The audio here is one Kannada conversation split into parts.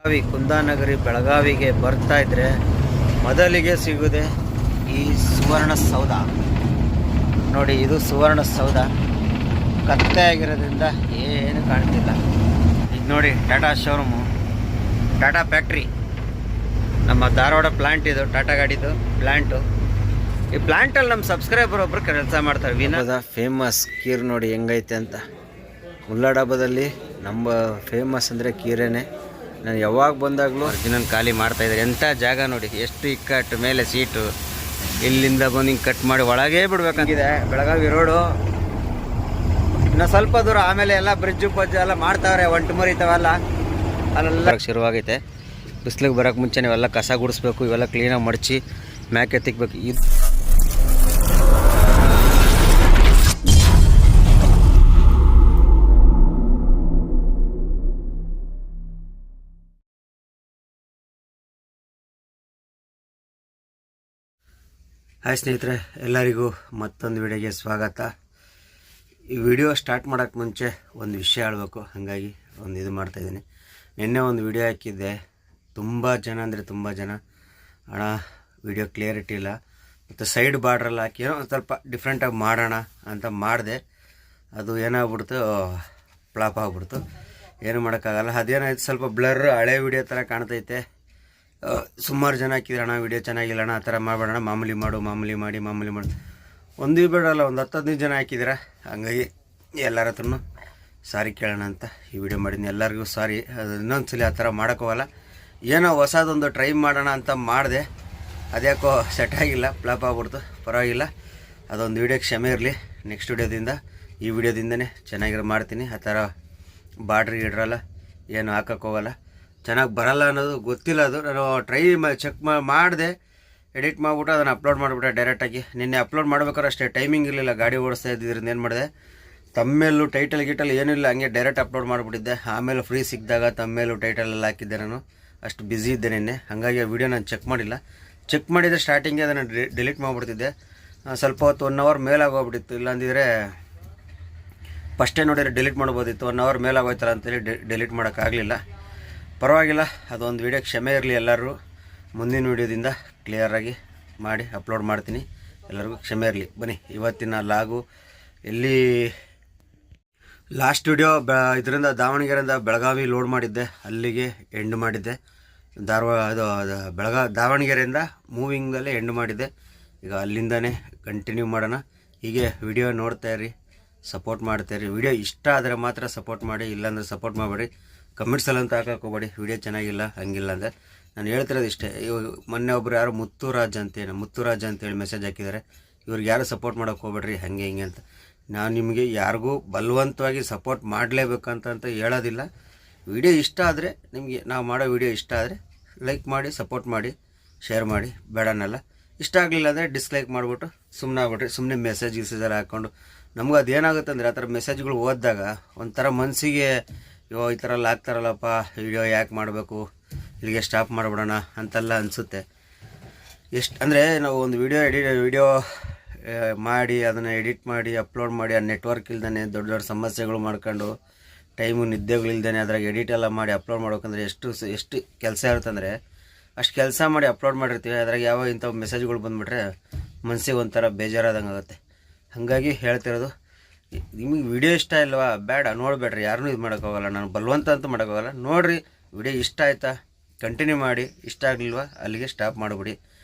ಕುಂದಾನಗರಿ ಬೆಳಗಾವಿಗೆ ಬರ್ತಾ ಇದ್ರೆ ಮೊದಲಿಗೆ ಸಿಗುದೆ ಈ ಸುವರ್ಣ ಸೌಧ. ನೋಡಿ, ಇದು ಸುವರ್ಣ ಸೌಧ ಕತ್ತೆ ಆಗಿರೋದ್ರಿಂದ ಏನು ಕಾಣ್ತಿಲ್ಲ. ಈಗ ನೋಡಿ, ಟಾಟಾ ಶೋರೂಮು, ಟಾಟಾ ಫ್ಯಾಕ್ಟ್ರಿ, ನಮ್ಮ ಧಾರವಾಡ ಪ್ಲಾಂಟ್ ಇದು, ಟಾಟಾ ಗಾಡಿದು ಪ್ಲಾಂಟು. ಈ ಪ್ಲಾಂಟಲ್ಲಿ ನಮ್ಮ ಸಬ್ಸ್ಕ್ರೈಬರ್ ಒಬ್ರು ಕೆಲಸ ಮಾಡ್ತಾರೆ. ವಿನೋದ ಫೇಮಸ್ ಕೀರ್ ನೋಡಿ ಹೆಂಗೈತೆ ಅಂತ. ಮುಲ್ಲಾ ಡಾಬಾದಲ್ಲಿ ನಮ್ಮ ಫೇಮಸ್ ಅಂದರೆ ಕೀರೇನೆ. ನಾನು ಯಾವಾಗ ಬಂದಾಗಲೂ ಒರಿಜಿನಲ್ ಖಾಲಿ ಮಾಡ್ತಾಯಿದ್ದಾರೆ. ಎಂಥ ಜಾಗ ನೋಡಿ, ಎಷ್ಟು ಇಕ್ಕಟ್ಟು, ಮೇಲೆ ಸೀಟು, ಇಲ್ಲಿಂದ ಬಂದು ಹಿಂಗೆ ಕಟ್ ಮಾಡಿ ಒಳಗೇ ಬಿಡ್ಬೇಕಂಗಿದೆ. ಬೆಳಗಾವಿ ರೋಡು ಇನ್ನು ಸ್ವಲ್ಪ ದೂರ, ಆಮೇಲೆ ಎಲ್ಲ ಬ್ರಿಡ್ಜು ಪಜ್ಜು ಎಲ್ಲ ಮಾಡ್ತಾವ್ರೆ, ಒಂಟು ಮರಿತಾವಲ್ಲ ಅಲ್ಲೆಲ್ಲ ಶುರುವಾಗೈತೆ. ಬಿಸಿಲಿಗೆ ಬರೋಕ್ಕೆ ಮುಂಚೆ ಇವೆಲ್ಲ ಕಸ ಗುಡಿಸ್ಬೇಕು, ಇವೆಲ್ಲ ಕ್ಲೀನಾಗಿ ಮಡಚಿ ಮ್ಯಾಕೆ ಎತ್ತಿಕ್ಬೇಕು. ಇದು ಹಾಯ್ ಸ್ನೇಹಿತರೆ, ಎಲ್ಲರಿಗೂ ಮತ್ತೊಂದು ವಿಡಿಯೋಗೆ ಸ್ವಾಗತ. ಈ ವಿಡಿಯೋ ಸ್ಟಾರ್ಟ್ ಮಾಡೋಕ್ಕೆ ಮುಂಚೆ ಒಂದು ವಿಷಯ ಹೇಳಬೇಕು, ಹಾಗಾಗಿ ಒಂದು ಇದು ಮಾಡ್ತಾಯಿದ್ದೀನಿ. ನಿನ್ನೆ ಒಂದು ವಿಡಿಯೋ ಹಾಕಿದ್ದೆ, ತುಂಬ ಜನ ಅಂದರೆ ತುಂಬ ಜನ, ಅಣ್ಣ ವಿಡಿಯೋ ಕ್ಲಿಯರಿಟಿ ಇಲ್ಲ ಮತ್ತು ಸೈಡ್ ಬಾರ್ಡ್ರಲ್ಲಿ ಹಾಕಿ ಏನೋ ಒಂದು ಸ್ವಲ್ಪ ಡಿಫ್ರೆಂಟಾಗಿ ಮಾಡೋಣ ಅಂತ ಮಾಡಿದೆ. ಅದು ಏನಾಗ್ಬಿಡ್ತು, ಫ್ಲಾಪ್ ಆಗ್ಬಿಡ್ತು. ಏನು ಮಾಡೋಕ್ಕಾಗಲ್ಲ. ಅದೇನಾಯ್ತು, ಸ್ವಲ್ಪ ಬ್ಲರ್ ಹಳೆ ವಿಡಿಯೋ ಥರ ಕಾಣ್ತೈತೆ. ಸುಮಾರು ಜನ ಹಾಕಿದ್ರೆ, ಅಣ್ಣ ವಿಡಿಯೋ ಚೆನ್ನಾಗಿಲ್ಲ ಅಣ್ಣ, ಆ ಥರ ಮಾಡೋಣ, ಮಾಮೂಲಿ ಮಾಡು. ಒಂದು ಬೇಡಲ್ಲ, ಒಂದು 10-15 ಜನ ಹಾಕಿದ್ದೀರ. ಹಂಗಾಗಿ ಎಲ್ಲರ ಹತ್ರನೂ ಸಾರಿ ಕೇಳೋಣ ಅಂತ ಈ ವಿಡಿಯೋ ಮಾಡಿದ್ದೀನಿ. ಎಲ್ಲರಿಗೂ ಸಾರಿ. ಅದು ಇನ್ನೊಂದು ಸಲ ಆ ಥರ ಮಾಡೋಕ್ಕೋಗಲ್ಲ. ಏನೋ ಹೊಸದೊಂದು ಟ್ರೈ ಮಾಡೋಣ ಅಂತ ಮಾಡಿದೆ, ಅದ್ಯಾಕೋ ಸೆಟ್ ಆಗಿಲ್ಲ, ಫ್ಲಾಪ್ ಆಗ್ಬಿಡ್ತು. ಪರವಾಗಿಲ್ಲ, ಅದೊಂದು ವಿಡಿಯೋಕ್ಕೆ ಕ್ಷಮೆ ಇರಲಿ. ನೆಕ್ಸ್ಟ್ ವಿಡಿಯೋದಿಂದ, ಈ ವಿಡಿಯೋದಿಂದನೇ ಚೆನ್ನಾಗಿರೋ ಮಾಡ್ತೀನಿ. ಆ ಥರ ಬಾರ್ಡ್ರಿ ಇಡ್ರಲ್ಲ, ಏನು ಹಾಕೋಕ್ಕೋಗಲ್ಲ, ಚೆನ್ನಾಗಿ ಬರಲ್ಲ ಅನ್ನೋದು ಗೊತ್ತಿಲ್ಲ. ಅದು ನಾನು ಟ್ರೈ ಚೆಕ್ ಮಾಡಿದೆ, ಎಡಿಟ್ ಮಾಡಿಬಿಟ್ಟು ಅದನ್ನು ಅಪ್ಲೋಡ್ ಮಾಡಿಬಿಟ್ಟೆ ಡೈರೆಕ್ಟಾಗಿ. ನಿನ್ನೆ ಅಪ್ಲೋಡ್ ಮಾಡ್ಬೇಕಾದ್ರೆ ಅಷ್ಟೇ ಟೈಮಿಂಗ್ ಇರಲಿಲ್ಲ, ಗಾಡಿ ಓಡಿಸ್ತಾ ಇದ್ದಿದ್ದರಿಂದ ಏನು ಮಾಡಿದೆ, ತಮ್ಮೇಲೂ ಟೈಟಲ್ ಗೀಟಲ್ ಏನಿಲ್ಲ, ಹಂಗೆ ಡೈರೆಕ್ಟ್ ಅಪ್ಲೋಡ್ ಮಾಡಿಬಿಟ್ಟಿದ್ದೆ. ಆಮೇಲೆ ಫ್ರೀ ಸಿಕ್ಕಿದಾಗ ತಮ್ಮೇಲೂ ಟೈಟಲೆಲ್ಲ ಹಾಕಿದ್ದೆ. ನಾನು ಅಷ್ಟು ಬ್ಯುಸಿ ಇದ್ದೆ ನಿನ್ನೆ, ಹಾಗಾಗಿ ಆ ವಿಡಿಯೋ ನಾನು ಚೆಕ್ ಮಾಡಿಲ್ಲ. ಚೆಕ್ ಮಾಡಿದರೆ ಸ್ಟಾರ್ಟಿಂಗೇ ಅದನ್ನು ಡಿಲೀಟ್ ಮಾಡಿಬಿಡ್ತಿದ್ದೆ. ಸ್ವಲ್ಪ ಹೊತ್ತು 1 ಅವರ್ ಮೇಲಾಗೋಗ್ಬಿಟ್ಟಿತ್ತು. ಇಲ್ಲಾಂದಿದ್ರೆ ಫಸ್ಟೇ ನೋಡಿದರೆ ಡಿಲೀಟ್ ಮಾಡ್ಬೋದಿತ್ತು. 1 ಅವರ್ ಮೇಲಾಗೋಯ್ತಲ್ಲ ಅಂತೇಳಿ ಡಿಲೀಟ್ ಮಾಡೋಕ್ಕಾಗಲಿಲ್ಲ. ಪರವಾಗಿಲ್ಲ, ಅದೊಂದು ವಿಡಿಯೋ ಕ್ಷಮೆ ಇರಲಿ ಎಲ್ಲರೂ. ಮುಂದಿನ ವಿಡಿಯೋದಿಂದ ಕ್ಲಿಯರಾಗಿ ಮಾಡಿ ಅಪ್ಲೋಡ್ ಮಾಡ್ತೀನಿ, ಎಲ್ಲರಿಗೂ ಕ್ಷಮೆ ಇರಲಿ. ಬನ್ನಿ, ಇವತ್ತಿನ ಲಾಗು ಎಲ್ಲಿ ಲಾಸ್ಟ್ ವಿಡಿಯೋ ಇದರಿಂದ ದಾವಣಗೆರೆಯಿಂದ ಬೆಳಗಾವಿ ಲೋಡ್ ಮಾಡಿದ್ದೆ, ಅಲ್ಲಿಗೆ ಎಂಡ್ ಮಾಡಿದ್ದೆ. ದಾವಣಗೆರೆಯಿಂದ ಮೂವಿಂಗಲ್ಲೇ ಎಂಡ್ ಮಾಡಿದ್ದೆ. ಈಗ ಅಲ್ಲಿಂದನೇ ಕಂಟಿನ್ಯೂ ಮಾಡೋಣ. ಹೀಗೆ ವಿಡಿಯೋ ನೋಡ್ತಾಯಿರಿ, ಸಪೋರ್ಟ್ ಮಾಡ್ತಾಯಿರಿ. ವಿಡಿಯೋ ಇಷ್ಟ ಆದರೆ ಮಾತ್ರ ಸಪೋರ್ಟ್ ಮಾಡಿ, ಇಲ್ಲಾಂದರೆ ಸಪೋರ್ಟ್ ಮಾಡಬೇಡಿ. ಕಮೆಂಟ್ಸಲ್ಲಂತ ಹಾಕಕ್ಕೆ ಹೋಗಬೇಡಿ, ವಿಡಿಯೋ ಚೆನ್ನಾಗಿಲ್ಲ ಹಂಗಿಲ್ಲ ಅಂದರೆ. ನಾನು ಹೇಳ್ತಿರೋದು ಇಷ್ಟೇ. ಇವಾಗ ಮೊನ್ನೆ ಒಬ್ಬರು ಯಾರು ಮುತ್ತುರಾಜ್ ಅಂತೇಳಿ ಮೆಸೇಜ್ ಹಾಕಿದ್ದಾರೆ. ಇವ್ರಿಗೆ ಯಾರು ಸಪೋರ್ಟ್ ಮಾಡೋಕ್ಕೆ ಹೋಗ್ಬೇಡ್ರಿ ಹಂಗೆ ಹಿಂಗೆ ಅಂತ. ನಾನು ನಿಮಗೆ ಯಾರಿಗೂ ಬಲವಂತವಾಗಿ ಸಪೋರ್ಟ್ ಮಾಡಲೇಬೇಕಂತ ಹೇಳೋದಿಲ್ಲ. ವಿಡಿಯೋ ಇಷ್ಟ ಆದರೆ, ನಿಮಗೆ ನಾವು ಮಾಡೋ ವಿಡಿಯೋ ಇಷ್ಟ ಆದರೆ ಲೈಕ್ ಮಾಡಿ, ಸಪೋರ್ಟ್ ಮಾಡಿ, ಶೇರ್ ಮಾಡಿ, ಬೇಡನಲ್ಲ. ಇಷ್ಟ ಆಗಲಿಲ್ಲ ಅಂದರೆ ಡಿಸ್ಲೈಕ್ ಮಾಡಿಬಿಟ್ಟು ಸುಮ್ಮನೆ ಆಗ್ಬಿಟ್ರಿ. ಸುಮ್ಮನೆ ಮೆಸೇಜೆಲ್ಲ ಹಾಕ್ಕೊಂಡು ನಮ್ಗೆ ಅದೇನಾಗುತ್ತೆ ಅಂದರೆ, ಆ ಥರ ಮೆಸೇಜ್ಗಳು ಓದಿದಾಗ ಒಂಥರ ಮನಸ್ಸಿಗೆ, ಈ ಥರ ಎಲ್ಲ ಆಗ್ತಾರಲ್ಲಪ್ಪ, ವಿಡಿಯೋ ಯಾಕೆ ಮಾಡಬೇಕು, ಇಲ್ಲಿಗೆ ಸ್ಟಾಪ್ ಮಾಡಿಬಿಡೋಣ ಅಂತೆಲ್ಲ ಅನಿಸುತ್ತೆ. ಎಷ್ಟು ಅಂದರೆ, ನಾವು ಒಂದು ವಿಡಿಯೋ ಮಾಡಿ ಅದನ್ನು ಎಡಿಟ್ ಮಾಡಿ ಅಪ್ಲೋಡ್ ಮಾಡಿ, ಆ ನೆಟ್ವರ್ಕ್ ಇಲ್ದೇ ದೊಡ್ಡ ಸಮಸ್ಯೆಗಳು ಮಾಡ್ಕೊಂಡು, ಟೈಮು ನಿದ್ದೆಗಳಿಲ್ದೇ ಅದ್ರಾಗ ಎಡಿಟ್ ಎಲ್ಲ ಮಾಡಿ ಅಪ್ಲೋಡ್ ಮಾಡ್ಬೇಕಂದ್ರೆ ಎಷ್ಟು ಕೆಲಸ ಇರುತ್ತಂದರೆ, ಅಷ್ಟು ಕೆಲಸ ಮಾಡಿ ಅಪ್ಲೋಡ್ ಮಾಡಿರ್ತೀವಿ. ಅದ್ರಾಗ ಯಾವ ಇಂಥ ಮೆಸೇಜ್ಗಳು ಬಂದುಬಿಟ್ರೆ ಮನಸ್ಸಿಗೆ ಒಂಥರ ಬೇಜಾರಾದಂಗೆ ಆಗುತ್ತೆ. ಹಾಗಾಗಿ ಹೇಳ್ತಿರೋದು, ನಿಮಗೆ ವಿಡಿಯೋ ಇಷ್ಟ ಇಲ್ವಾ, ಬೇಡ ನೋಡಬೇಡ್ರಿ, ಯಾರನ್ನೂ ಇದು ಮಾಡೋಕ್ಕೋಗಲ್ಲ. ನಾನು ಬಲವಂತ ಅಂತೂ ಮಾಡೋಕ್ಕೋಗಲ್ಲ. ನೋಡಿರಿ, ವಿಡಿಯೋ ಇಷ್ಟ ಆಯಿತಾ ಕಂಟಿನ್ಯೂ ಮಾಡಿ, ಇಷ್ಟ ಆಗಲಿಲ್ವಾ ಅಲ್ಲಿಗೆ ಸ್ಟಾಪ್ ಮಾಡಿಬಿಡಿ.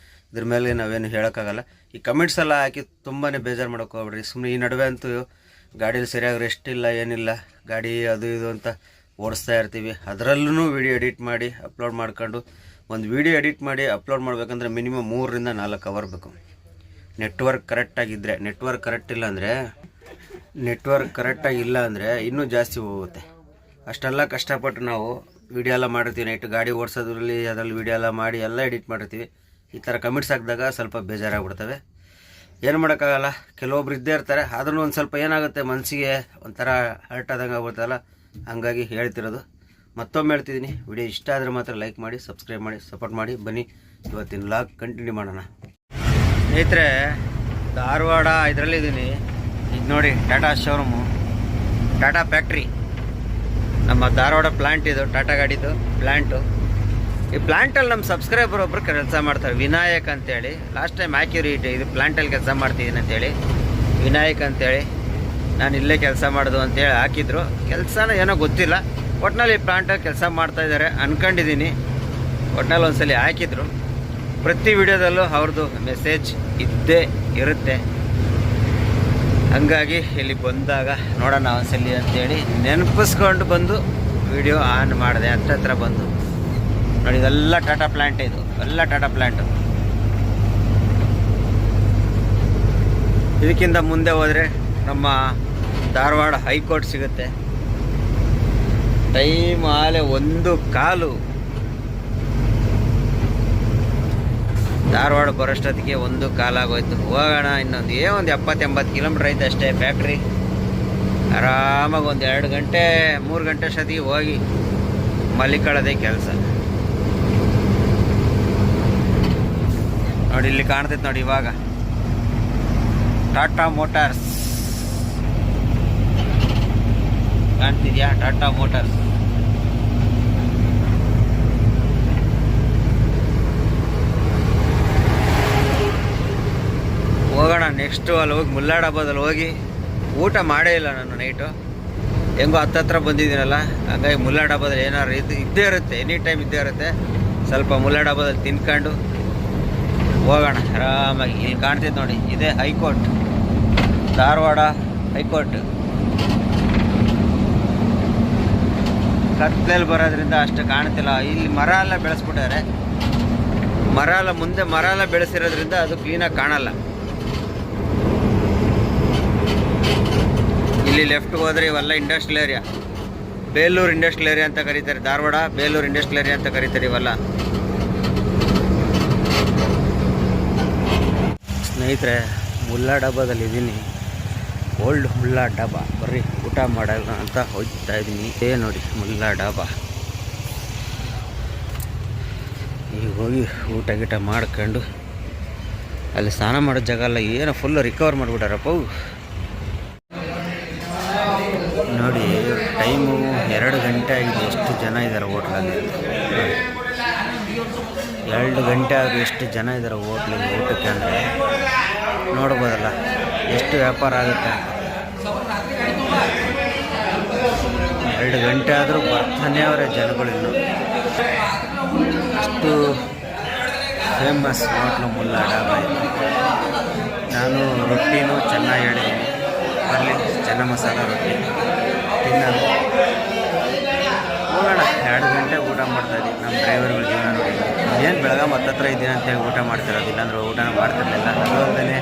ಇದ್ರ ಮೇಲೆ ನಾವೇನು ಹೇಳೋಕ್ಕಾಗಲ್ಲ. ಈ ಕಮೆಂಟ್ಸ್ ಎಲ್ಲ ಹಾಕಿ ತುಂಬಾ ಬೇಜಾರು ಮಾಡೋಕ್ಕೋಗ್ಬಿಡ್ರಿ. ಸುಮ್ಮನೆ ಈ ನಡುವೆ ಅಂತೂ ಗಾಡೀಲಿ ಸರಿಯಾಗಿ ರೆಸ್ಟ್ ಇಲ್ಲ, ಏನಿಲ್ಲ, ಗಾಡಿ ಅದು ಇದು ಅಂತ ಓಡಿಸ್ತಾ ಇರ್ತೀವಿ. ಅದರಲ್ಲೂ ವಿಡಿಯೋ ಎಡಿಟ್ ಮಾಡಿ ಅಪ್ಲೋಡ್ ಮಾಡ್ಕೊಂಡು, ಒಂದು ವಿಡಿಯೋ ಎಡಿಟ್ ಮಾಡಿ ಅಪ್ಲೋಡ್ ಮಾಡಬೇಕಂದ್ರೆ ಮಿನಿಮಮ್ 3ರಿಂದ 4 ಅವರ್ ಬೇಕು. ನೆಟ್ವರ್ಕ್ ಕರೆಕ್ಟಾಗಿದ್ದರೆ. ನೆಟ್ವರ್ಕ್ ಕರೆಕ್ಟಾಗಿಲ್ಲ ಅಂದರೆ ಇನ್ನೂ ಜಾಸ್ತಿ ಹೋಗುತ್ತೆ. ಅಷ್ಟೆಲ್ಲ ಕಷ್ಟಪಟ್ಟು ನಾವು ವಿಡಿಯೋ ಎಲ್ಲ ಮಾಡಿರ್ತೀವಿ. ನೈಟ್ ಗಾಡಿ ಓಡಿಸೋದ್ರಲ್ಲಿ ಅದರಲ್ಲಿ ವಿಡಿಯೋ ಎಲ್ಲ ಮಾಡಿ ಎಲ್ಲ ಎಡಿಟ್ ಮಾಡಿರ್ತೀವಿ. ಈ ಥರ ಕಮೆಂಟ್ಸ್ ಹಾಕಿದಾಗ ಸ್ವಲ್ಪ ಬೇಜಾರಾಗ್ಬಿಡ್ತವೆ. ಏನು ಮಾಡೋಕ್ಕಾಗಲ್ಲ, ಕೆಲವೊಬ್ರು ಇದ್ದೇ ಇರ್ತಾರೆ. ಆದ್ರೂ ಒಂದು ಸ್ವಲ್ಪ ಏನಾಗುತ್ತೆ, ಮನಸ್ಸಿಗೆ ಒಂಥರ ಹರ್ಟ್ ಆದಂಗೆ ಆಗ್ಬಿಡ್ತಲ್ಲ. ಹಾಗಾಗಿ ಹೇಳ್ತಿರೋದು. ಮತ್ತೊಮ್ಮೆ ಹೇಳ್ತಿದ್ದೀನಿ, ವಿಡಿಯೋ ಇಷ್ಟ ಆದರೆ ಮಾತ್ರ ಲೈಕ್ ಮಾಡಿ, ಸಬ್ಸ್ಕ್ರೈಬ್ ಮಾಡಿ, ಸಪೋರ್ಟ್ ಮಾಡಿ. ಬನ್ನಿ, ಇವತ್ತಿನ ಲಾಗ್ ಕಂಟಿನ್ಯೂ ಮಾಡೋಣ. ಸ್ನೇಹಿತರೆ, ಧಾರವಾಡ ಇದರಲ್ಲಿದ್ದೀನಿ. ಈಗ ನೋಡಿ, ಟಾಟಾ ಶೋರೂಮು, ಟಾಟಾ ಫ್ಯಾಕ್ಟ್ರಿ, ನಮ್ಮ ಧಾರವಾಡ ಪ್ಲಾಂಟ್ ಇದು, ಟಾಟಾ ಗಾಡಿದು ಪ್ಲಾಂಟು. ಈ ಪ್ಲಾಂಟಲ್ಲಿ ನಮ್ಮ ಸಬ್ಸ್ಕ್ರೈಬರ್ ಒಬ್ಬರು ಕೆಲಸ ಮಾಡ್ತಾರೆ, ವಿನಾಯಕ್ ಅಂತೇಳಿ. ಲಾಸ್ಟ್ ಟೈಮ್ ಹಾಕಿರಿ ಇದು ಪ್ಲಾಂಟಲ್ಲಿ ಕೆಲಸ ಮಾಡ್ತಿದ್ದೀನಿ ಅಂತೇಳಿ, ವಿನಾಯಕ್ ಅಂತೇಳಿ. ನಾನು ಇಲ್ಲೇ ಕೆಲಸ ಮಾಡೋದು ಅಂತೇಳಿ ಹಾಕಿದ್ರು. ಕೆಲಸನ ಏನೋ ಗೊತ್ತಿಲ್ಲ, ಒಟ್ಟಿನಲ್ಲಿ ಪ್ಲಾಂಟಲ್ಲಿ ಕೆಲಸ ಮಾಡ್ತಾಯಿದ್ದಾರೆ ಅಂದ್ಕೊಂಡಿದ್ದೀನಿ. ಒಟ್ಟಿನಲ್ಲಿ ಒಂದ್ಸಲಿ ಹಾಕಿದ್ರು. ಪ್ರತಿ ವಿಡಿಯೋದಲ್ಲೂ ಅವ್ರದ್ದು ಮೆಸೇಜ್ ಇದ್ದೇ ಇರುತ್ತೆ. ಹಂಗಾಗಿ ಇಲ್ಲಿ ಬಂದಾಗ ನೋಡೋಣ ಒಂದ್ಸಲಿ ಅಂತೇಳಿ ನೆನಪಿಸ್ಕೊಂಡು ಬಂದು ವಿಡಿಯೋ ಆನ್ ಮಾಡಿದೆ. ಹತ್ರ ಬಂದು ನೋಡಿ, ಇದೆಲ್ಲ ಟಾಟಾ ಪ್ಲ್ಯಾಂಟ್, ಇದು ಎಲ್ಲ ಟಾಟಾ ಪ್ಲ್ಯಾಂಟು. ಇದಕ್ಕಿಂತ ಮುಂದೆ ಹೋದರೆ ನಮ್ಮ ಧಾರವಾಡ ಹೈಕೋರ್ಟ್ ಸಿಗುತ್ತೆ. ಟೈಮ್ ಆಲೆ 1:15 ಧಾರವಾಡ ಬರೋಷ್ಟೊತ್ತಿಗೆ 1:15 ಆಗೋಯ್ತು. ಹೋಗೋಣ ಇನ್ನೊಂದು 70-80 ಕಿಲೋಮೀಟ್ರ್ ಐತೆ ಅಷ್ಟೇ ಫ್ಯಾಕ್ಟ್ರಿ. ಆರಾಮಾಗಿ 2 ಗಂಟೆ 3 ಗಂಟೆ ಅಷ್ಟೊತ್ತಿಗೆ ಹೋಗಿ ಮಲಿಕೊಳ್ಳೋದೇ ಕೆಲಸ. ನೋಡಿ ಇಲ್ಲಿ ಕಾಣ್ತೈತೆ ನೋಡಿ, ಇವಾಗ ಟಾಟಾ ಮೋಟಾರ್ಸ್ ಕಾಣ್ತಿದ್ಯಾ? ಟಾಟಾ ಮೋಟಾರ್ಸ್. ಹೋಗೋಣ ನೆಕ್ಸ್ಟು ಅಲ್ಲಿ ಹೋಗಿ ಮುಲ್ಲಾಡಾಬಾದಲ್ಲಿ ಹೋಗಿ. ಊಟ ಮಾಡೇ ಇಲ್ಲ ನಾನು ನೈಟು, ಹೆಂಗೋ ಹತ್ತತ್ರ ಬಂದಿದ್ದೀನಲ್ಲ, ಹಾಗಾಗಿ ಮುಲ್ಲಾಡಾಬಾದಲ್ಲಿ ಏನಾರು ಇದ್ದೇ ಇರುತ್ತೆ, ಎನಿ ಟೈಮ್ ಇದ್ದೇ ಇರುತ್ತೆ. ಸ್ವಲ್ಪ ಮುಲ್ಲಾಡಾಬಾದಲ್ಲಿ ತಿನ್ಕೊಂಡು ಹೋಗೋಣ ಆರಾಮಾಗಿ. ಇಲ್ಲಿ ಕಾಣ್ತೈತೆ ನೋಡಿ, ಇದೇ ಹೈಕೋರ್ಟ್, ಧಾರವಾಡ ಹೈಕೋರ್ಟ್. ಕತ್ಲೆಯಲ್ಲಿ ಬರೋದ್ರಿಂದ ಅಷ್ಟು ಕಾಣ್ತಿಲ್ಲ. ಇಲ್ಲಿ ಮರ ಎಲ್ಲ ಬೆಳೆಸ್ಬಿಟ್ಟಿದ್ದಾರೆ. ಮರ ಎಲ್ಲ ಬೆಳೆಸಿರೋದ್ರಿಂದ ಅದು ಕ್ಲೀನಾಗಿ ಕಾಣಲ್ಲ. ಇಲ್ಲಿ ಲೆಫ್ಟ್ಗೆ ಹೋದರೆ ಇವೆಲ್ಲ industrial area, Belur industrial area ಅಂತ ಕರೀತಾರೆ. ಧಾರವಾಡ ಬೇಲೂರು ಇಂಡಸ್ಟ್ರಿಯಲ್ ಏರಿಯಾ ಅಂತ ಕರೀತಾರೆ ಇವೆಲ್ಲ. ಸ್ನೇಹಿತರೆ, ಮುಲ್ಲಾ ಡಾಬಾದಲ್ಲಿ ಇದ್ದೀನಿ, ಓಲ್ಡ್ ಮುಲ್ಲಾ ಡಾಬಾ. ಬರ್ರಿ ಊಟ ಮಾಡೋಣ ಅಂತ ಹೋಗ್ತಾ ಇದ್ದೀನಿ. ನೋಡಿ ಮುಲ್ಲಾ ಡಾಬಾ. ಈಗ ಹೋಗಿ ಊಟ ಮಾಡ್ಕೊಂಡು ಅಲ್ಲಿ ಸ್ನಾನ ಮಾಡೋ ಜಾಗ ಎಲ್ಲ ಏನೋ ಫುಲ್ಲು ರಿಕವರ್ ಮಾಡಿಬಿಟ್ಟಾರಪ್ಪ. ನೋಡಿ ಟೈಮು 2 ಗಂಟೆ ಆಗಿದೆ. ಎಷ್ಟು ಜನ ಇದ್ದಾರೆ ಹೋಟ್ಲಲ್ಲಿ. 2 ಗಂಟೆ ಆದರೂ ಎಷ್ಟು ಜನ ಇದ್ದಾರೆ ಹೋಟ್ಲಲ್ಲಿ ಊಟಕ್ಕೆ ಅಂದರೆ ನೋಡ್ಬೋದಲ್ಲ ಎಷ್ಟು ವ್ಯಾಪಾರ ಆಗುತ್ತೆ ಅಂತ. 2 ಗಂಟೆ ಆದರೂ ಬರ್ತಾನೆ ಅವರೇ ಜನಗಳಿನ್ನು. ಅಷ್ಟು ಫೇಮಸ್ ಹೋಟ್ಲು ಮುಲ್ಲಾ ಡಾಬಾ ಇದೆ. ನಾನು ರೊಟ್ಟಿನೂ ಚೆನ್ನಾಗಿ ಹೇಳಿದ್ದೀನಿ, ಬರಲಿ ಚೆನ್ನ ಮಸಾಲ ರೊಟ್ಟಿ ತಿನ್ನೋದು. ಹೋಗೋಣ. 2 ಗಂಟೆ ಊಟ ಮಾಡ್ತಾಯಿದ್ದೀವಿ. ನಮ್ಮ ಡ್ರೈವರ್ಗಳ ಜೀವನ ನೋಡಿ, ಏನು ಬೆಳಗ್ಗೆ ಹತ್ತತ್ರ ಇದ್ದೀನಿ ಅಂತೇಳಿ ಊಟ ಮಾಡ್ತಿರೋದು, ಇಲ್ಲಾಂದ್ರೆ ಊಟನ ಮಾಡ್ತಿರಲಿಲ್ಲ. ಅದಲ್ಲದೆ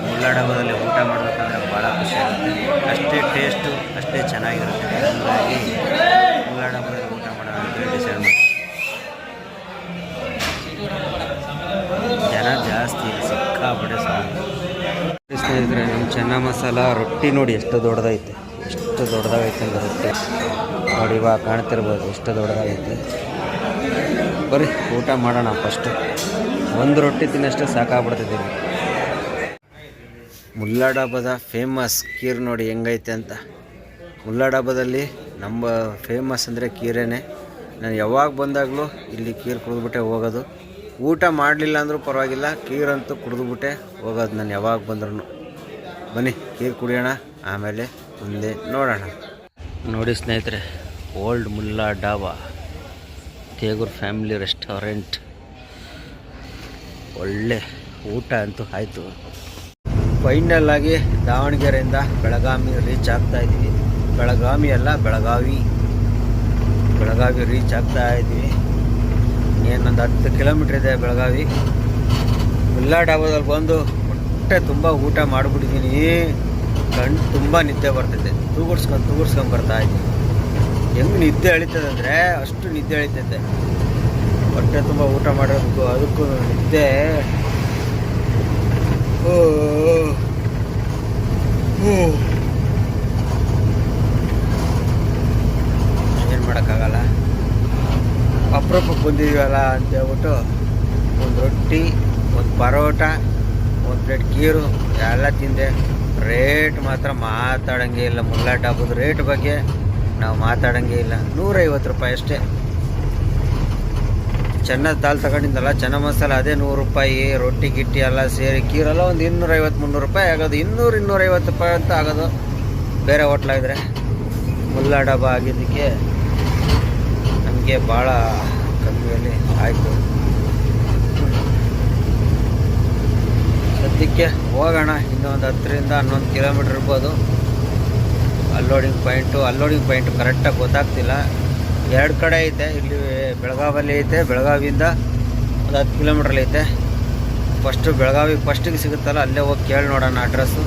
ಮುಲ್ಲಾ ಡಾಬಾದಲ್ಲಿ ಊಟ ಮಾಡಬೇಕಂದ್ರೆ ಭಾಳ ಖುಷಿ ಆಗುತ್ತೆ. ಅಷ್ಟೇ ಟೇಸ್ಟು, ಅಷ್ಟೇ ಚೆನ್ನಾಗಿರುತ್ತೆ. ಹಾಗಾಗಿ ಮುಲ್ಲಾ ಡಾಬಾದಲ್ಲಿ ಊಟ ಮಾಡೋಣ ಅಂತೇಳಿ ಡಿಸೈಡ್ ಮಾಡಿ. ಜನ ಜಾಸ್ತಿ, ಸಿಕ್ಕಾಪಟ್ಟೆ ಸ್ನೇಹಿತರೆ. ನಮ್ಮ ಚೆನ್ನ ಮಸಾಲ ರೊಟ್ಟಿ ನೋಡಿ ಎಷ್ಟು ದೊಡ್ಡದೈತೆ, ಎಷ್ಟು ದೊಡ್ಡದಾಗೈತೆ ಅಂದರೆ ರೊಟ್ಟಿ ನೋಡಿ, ಇವಾಗ ಕಾಣ್ತಿರ್ಬೋದು ಎಷ್ಟು ದೊಡ್ಡದಾಗೈತೆ. ಬರೀ ಊಟ ಮಾಡೋಣ ಫಸ್ಟು. ಒಂದು ರೊಟ್ಟಿ ತಿನ್ನಷ್ಟೇ ಸಾಕಾಗ್ಬಿಡ್ತಿದ್ದೀನಿ. ಮುಲ್ಲಾ ಡಾಬಾದ ಫೇಮಸ್ ಕೀರ್ ನೋಡಿ ಹೆಂಗೈತೆ ಅಂತ. ಮುಲ್ಲಾ ಡಾಬಾದಲ್ಲಿ ನಮ್ಮ ಫೇಮಸ್ ಅಂದರೆ ಕೀರೇನೆ. ನಾನು ಯಾವಾಗ ಬಂದಾಗಲೂ ಇಲ್ಲಿ ಕೀರ್ ಕುಡಿದ್ಬಿಟ್ಟೆ ಹೋಗೋದು. ಊಟ ಮಾಡಲಿಲ್ಲ ಅಂದರೂ ಪರವಾಗಿಲ್ಲ, ಕೀರಂತೂ ಕುಡಿದ್ಬಿಟ್ಟೆ ಹೋಗೋದು ನಾನು ಯಾವಾಗ ಬಂದ್ರೂ. ಬನ್ನಿ ಕೀರ್ ಕುಡಿಯೋಣ, ಆಮೇಲೆ ಮುಂದೆ ನೋಡೋಣ. ನೋಡಿ ಸ್ನೇಹಿತರೆ, old Mulla dhaba, Tegur family restaurant. ಒಳ್ಳೆ ಊಟ ಅಂತೂ ಆಯಿತು. ಫೈನಲ್ಲಾಗಿ ದಾವಣಗೆರೆಯಿಂದ ಬೆಳಗಾವಿ ರೀಚ್ ಆಗ್ತಾಯಿದ್ದೀವಿ. ಬೆಳಗಾವಿ ಅಲ್ಲ, ಬೆಳಗಾವಿ ರೀಚ್ ಆಗ್ತಾಯಿದ್ದೀವಿ. ಇನ್ನೊಂದು 10 ಕಿಲೋಮೀಟ್ರ್ ಇದೆ ಬೆಳಗಾವಿ. ಮುಲ್ಲಾ ಡಾಬಾದಲ್ಲಿ ಬಂದು ಹೊಟ್ಟೆ ತುಂಬ ಊಟ ಮಾಡಿಬಿಟ್ಟಿದ್ದೀನಿ. ಕಣ್ಣು ತುಂಬ ನಿದ್ದೆ ಬರ್ತೈತೆ. ತೂಗುಡ್ಸ್ಕೊಂಡು ಬರ್ತಾಯಿದ್ದೀನಿ. ಹೆಂಗೆ ನಿದ್ದೆ ಎಳಿತದೆ ಅಂದರೆ ಅಷ್ಟು ನಿದ್ದೆ ಎಳಿತೈತೆ. ಹೊಟ್ಟೆ ತುಂಬ ಊಟ ಮಾಡೋದಕ್ಕೂ ಅದಕ್ಕೂ ನಿದ್ದೆ. ಏನು ಮಾಡೋಕ್ಕಾಗಲ್ಲ. ಅಪರೂಪಕ್ಕೆ ಬಂದಿದ್ದೀವಲ್ಲ ಅಂತೇಳ್ಬಿಟ್ಟು ಒಂದು ರೊಟ್ಟಿ, ಒಂದು ಪರೋಟ, ಒಂದು ಪ್ಲೇಟ್ ಕೀರು ಎಲ್ಲ ತಿಂದೆ. ರೇಟ್ ಮಾತ್ರ ಮಾತಾಡೋಂಗೆ ಇಲ್ಲ. ಮುಲ್ಲಾ ಡಾಬಾದ ರೇಟ್ ಬಗ್ಗೆ ನಾವು ಮಾತಾಡೋಂಗೆ ಇಲ್ಲ. 150 ರೂಪಾಯಿ ಅಷ್ಟೇ. ಚೆನ್ನ ದಾಲ್ ತಗೊಂಡಿದ್ದಲ್ಲ, ಚೆನ್ನ ಮಸಾಲ ಅದೇ 100 ರೂಪಾಯಿ, ರೊಟ್ಟಿ ಗಿಟ್ಟಿ ಎಲ್ಲ ಸೇರಿ ಕೀರೆಲ್ಲ ಒಂದು 250-300 ರೂಪಾಯಿ ಆಗೋದು. 200-250 ರೂಪಾಯಿ ಅಂತ ಆಗೋದು ಬೇರೆ ಹೋಟ್ಲಾಗಿದ್ರೆ. ಮುಲ್ಲಾ ಡಬ್ಬ ಆಗಿದ್ದಕ್ಕೆ ನಮಗೆ ಭಾಳ ಕಮ್ಮಿಯಲ್ಲಿ ಆಯಿತು. ಸದ್ಯಕ್ಕೆ ಹೋಗೋಣ, ಇನ್ನೊಂದು 10-11 ಕಿಲೋಮೀಟ್ರ್ ಇರ್ಬೋದು. ಅಲ್ಲೋಡಿಂಗ್ ಪಾಯಿಂಟು ಕರೆಕ್ಟಾಗಿ ಗೊತ್ತಾಗ್ತಿಲ್ಲ. 2 ಕಡೆ ಐತೆ. ಇಲ್ಲಿ ಬೆಳಗಾವಲ್ಲಿ ಐತೆ, ಬೆಳಗಾವಿಯಿಂದ ಒಂದು 10 ಕಿಲೋಮೀಟ್ರಲ್ಲಿ ಐತೆ. ಬೆಳಗಾವಿ ಫಸ್ಟಿಗೆ ಸಿಗುತ್ತಲ್ಲ, ಅಲ್ಲೇ ಹೋಗಿ ಕೇಳಿ ನೋಡೋಣ ಅಡ್ರೆಸ್ಸು.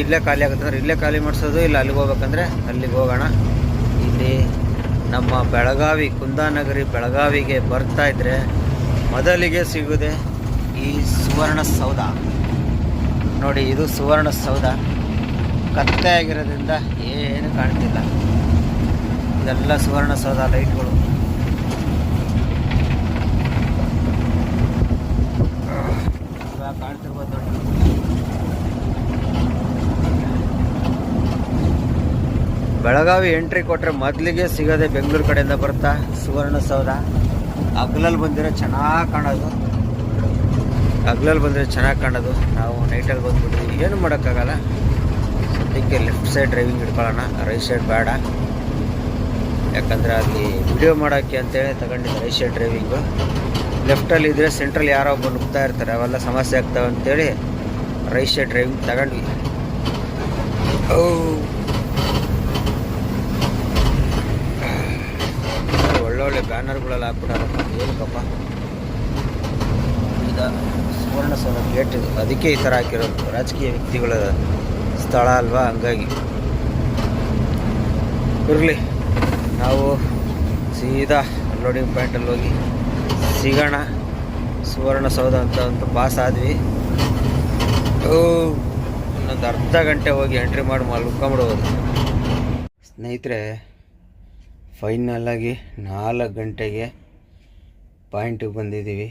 ಇಲ್ಲೇ ಖಾಲಿ ಆಗುತ್ತೆ ಅಂದ್ರೆ ಇಲ್ಲೇ ಖಾಲಿ ಮಾಡಿಸೋದು, ಇಲ್ಲ ಅಲ್ಲಿಗೆ ಹೋಗ್ಬೇಕಂದ್ರೆ ಅಲ್ಲಿಗೆ ಹೋಗೋಣ. ಇಲ್ಲಿ ನಮ್ಮ ಬೆಳಗಾವಿ ಕುಂದಾನಗರಿ ಬೆಳಗಾವಿಗೆ ಬರ್ತಾ ಇದ್ರೆ ಮೊದಲಿಗೆ ಸಿಗೋದೆ ಈ ಸುವರ್ಣಸೌಧ ನೋಡಿ. ಇದು ಸುವರ್ಣಸೌಧ ಕತ್ತೆ ಆಗಿರೋದ್ರಿಂದ ಏನು ಕಾಣ್ತಿಲ್ಲ. ಇದೆಲ್ಲ ಸುವರ್ಣಸೌಧ ಲೈಟ್ಗಳು. ಇವಾಗ ಕಾಣ್ತಿರ್ಬೋದು ನೋಡಿ. ಬೆಳಗಾವಿ ಎಂಟ್ರಿ ಕೊಟ್ಟರೆ ಮೊದಲಿಗೆ ಸಿಗೋದೆ ಬೆಂಗಳೂರು ಕಡೆಯಿಂದ ಬರ್ತಾ ಸುವರ್ಣಸೌಧ. ಹಗಲಲ್ಲಿ ಬಂದಿರೋ ಚೆನ್ನಾಗಿ ಕಾಣೋದು. ನಾವು ನೈಟಲ್ಲಿ ಬಂದ್ಬಿಟ್ವಿ, ಏನು ಮಾಡೋಕ್ಕಾಗಲ್ಲ. ಸದ್ಯಕ್ಕೆ ಲೆಫ್ಟ್ ಸೈಡ್ ಡ್ರೈವಿಂಗ್ ಹಿಡ್ಕೊಳ್ಳೋಣ, ರೈಟ್ ಸೈಡ್ ಬೇಡ. ಯಾಕಂದರೆ ಅಲ್ಲಿ ವಿಡಿಯೋ ಮಾಡೋಕ್ಕೆ ಅಂತೇಳಿ ತಗೊಂಡಿದ್ದೆ ರೈಟ್ ಸೈಡ್ ಡ್ರೈವಿಂಗು. ಲೆಫ್ಟಲ್ಲಿ ಇದ್ದರೆ ಸೆಂಟ್ರಲ್ಲಿ ಯಾರೋ ಒಬ್ಬ ನುಗ್ತಾ ಇರ್ತಾರೆ, ಅವೆಲ್ಲ ಸಮಸ್ಯೆ ಆಗ್ತವೆ ಅಂತೇಳಿ ರೈಟ್ ಸೈಡ್ ಡ್ರೈವಿಂಗ್ ತಗೊಂಡ್ವಿ. ಒಳ್ಳೊಳ್ಳೆ ಬ್ಯಾನರ್ಗಳೆಲ್ಲ ಹಾಕ್ಬಿಟ್ಟಾರ. ಏನಕ್ಕಪ್ಪ, ಈಗ ಸುವರ್ಣಸೌಧ ಗೇಟ್ ಇದು, ಅದಕ್ಕೆ ಈ ಥರ ಹಾಕಿರೋದು. ರಾಜಕೀಯ ವ್ಯಕ್ತಿಗಳ ಸ್ಥಳ ಅಲ್ವಾ, ಹಂಗಾಗಿ ಇರಲಿ. ನಾವು ಸೀದಾ ಲೋಡಿಂಗ್ ಪಾಯಿಂಟಲ್ಲಿ ಹೋಗಿ ಸಿಗೋಣ. ಸುವರ್ಣಸೌಧ ಅಂತ ಪಾಸ್ ಆದ್ವಿ. ಇನ್ನೊಂದು ಅರ್ಧ ಗಂಟೆ ಹೋಗಿ ಎಂಟ್ರಿ ಮಾಡಿ ಮಲ್ಕೊಂಬಿಡ್ಬೋದು. ಸ್ನೇಹಿತರೆ, ಫೈನಲ್ಲಾಗಿ 4 ಗಂಟೆಗೆ ಪಾಯಿಂಟಿಗೆ ಬಂದಿದ್ದೀವಿ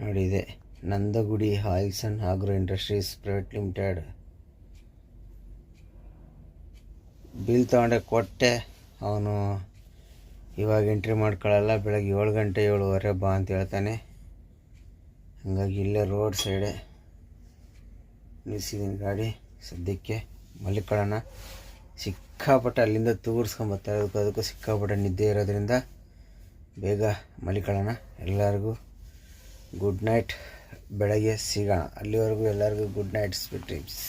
ನೋಡಿ. ಇದೆ Nandagudi oils and agro industries private limited. Bill ತೊಗೊಂಡೆ ಕೊಟ್ಟೆ. ಅವನು ಇವಾಗ ಎಂಟ್ರಿ ಮಾಡ್ಕೊಳ್ಳಲ್ಲ, ಬೆಳಗ್ಗೆ 7 ಗಂಟೆ 7:15 ಬಾ ಅಂತ ಹೇಳ್ತಾನೆ. ಹಾಗಾಗಿ ಇಲ್ಲೇ ರೋಡ್ ಸೈಡೆ ನಿಲ್ಲಿಸಿದ್ದೀನಿ ಗಾಡಿ. ಸದ್ಯಕ್ಕೆ ಮಲ್ಕೊಳ್ಳೋಣ. ಸಿಕ್ಕಾಪಟ್ಟೆ ಅಲ್ಲಿಂದ ತೂರಿಸ್ಕೊಂಬರ್ತಾರೆ, ಅದಕ್ಕೂ ಸಿಕ್ಕಾಪಟ್ಟೆ ನಿದ್ದೆ ಇರೋದ್ರಿಂದ ಬೇಗ ಮಲ್ಕೊಳ್ಳೋಣ. ಎಲ್ಲರಿಗೂ ಗುಡ್ ನೈಟ್. ಬೆಳಗ್ಗೆ ಸಿಗೋಣ. ಅಲ್ಲಿವರೆಗೂ ಎಲ್ಲರಿಗೂ ಗುಡ್ ನೈಟ್, ಸ್ವೀಟ್ ಡ್ರೀಮ್ಸ್.